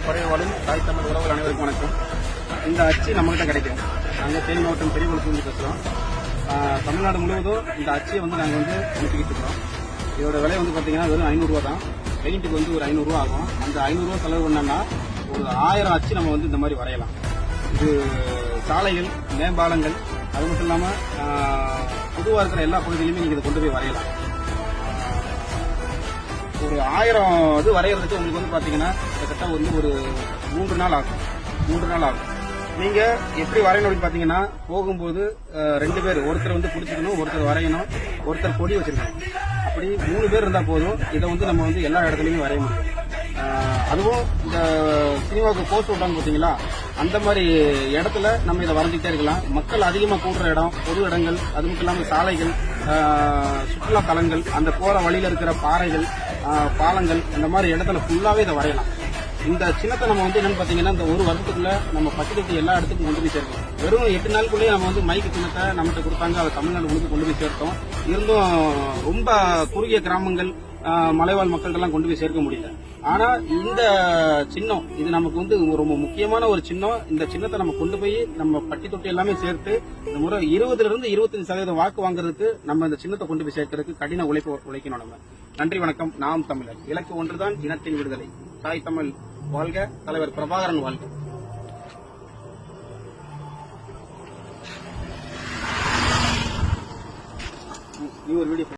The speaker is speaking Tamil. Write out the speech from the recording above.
பழைய வாழும் தாய் தமிழ் உறவுகள் அனைவருக்கும் வணக்கம். இந்த அச்சு நம்மகிட்ட கிடைக்கும். நாங்கள் தேனி மாவட்டம் பெரியகுளத்துலேருந்து பேசுகிறோம். தமிழ்நாடு முழுவதும் இந்த அச்சியை நாங்கள் அனுப்பிக்கிட்டு இருக்கிறோம். இதோட விலை பார்த்தீங்கன்னா வெறும் 500 ரூபா தான். பெயிண்ட்டுக்கு ஒரு 500 ரூபா ஆகும். அந்த 500 ரூபா செலவு பண்ணோம்னா ஒரு 1000 அச்சு நம்ம இந்த மாதிரி வரையலாம். இது சாலைகள், மேம்பாலங்கள், அது மட்டும் இல்லாமல் பொதுவாக இருக்கிற எல்லா பகுதியிலுமே நீங்கள் இதை கொண்டு போய் வரையலாம். ஒரு 1000 இது வரைகிறதுக்கு உங்களுக்கு பார்த்தீங்கன்னா கிட்டத்தட்ட ஒரு 3 நாள் ஆகும். 3 நாள் ஆகும். நீங்க எப்படி வரையணும் அப்படின்னு பாத்தீங்கன்னா, போகும்போது 2 பேர், ஒருத்தர் பிடிச்சிக்கணும், ஒருத்தர் வரையணும், ஒருத்தர் பொடி வச்சிருக்கணும். அப்படி 3 பேர் இருந்தா போதும். இதை நம்ம எல்லா இடத்துலயுமே வரைய முடியும். அதுவும் இந்த சினிமாவுக்கு போஸ்ட் விட்டாங்க பாத்தீங்களா, அந்த மாதிரி இடத்துல நம்ம இதை வரைஞ்சிட்டே இருக்கலாம். மக்கள் அதிகமா கூடுற இடம், பொது இடங்கள், அது மட்டும் இல்லாமல் சாலைகள், சுற்றுலா தலங்கள், அந்த போற வழியில இருக்கிற பாறைகள், பாலங்கள், இந்த மாதிரி இடத்துல ஃபுல்லாவே இதை வரையலாம். இந்த சின்னத்தை நம்ம என்னன்னு பாத்தீங்கன்னா, இந்த ஒரு வருஷத்துக்குள்ள நம்ம பக்கத்து எல்லா இடத்துக்கும் கொண்டு போய் சேர்க்கணும். வெறும் 8 நாளுக்குள்ளேயே நம்ம மைக்கு சின்னத்தை நம்மகிட்ட கொடுத்தாங்க. அதை தமிழ்நாடு முழுக்க கொண்டு போய் சேர்த்தோம். இருந்தும் ரொம்ப குறுகிய கிராமங்கள், மலைவாழ் மக்கள்கிட்டலாம் கொண்டு போய் சேர்க்க முடியல. ஆனா இந்த சின்னம் இது நமக்கு ரொம்ப முக்கியமான ஒரு சின்னம். இந்த சின்னத்தை நம்ம கொண்டு போய் நம்ம பட்டி தொட்டி எல்லாமே சேர்த்து இந்த முறை 20% 25% வாக்கு வாங்குறதுக்கு நம்ம இந்த சின்னத்தை கொண்டு போய் சேர்க்கறதுக்கு கடின உழைக்கணும். நம்ம நன்றி, வணக்கம். நாம் தமிழர். இலக்கு ஒன்றுதான், இனத்தின் விடுதலை. தாய் தமிழ் வாழ்க, தலைவர் பிரபாகரன் வாழ்க. வீடியோ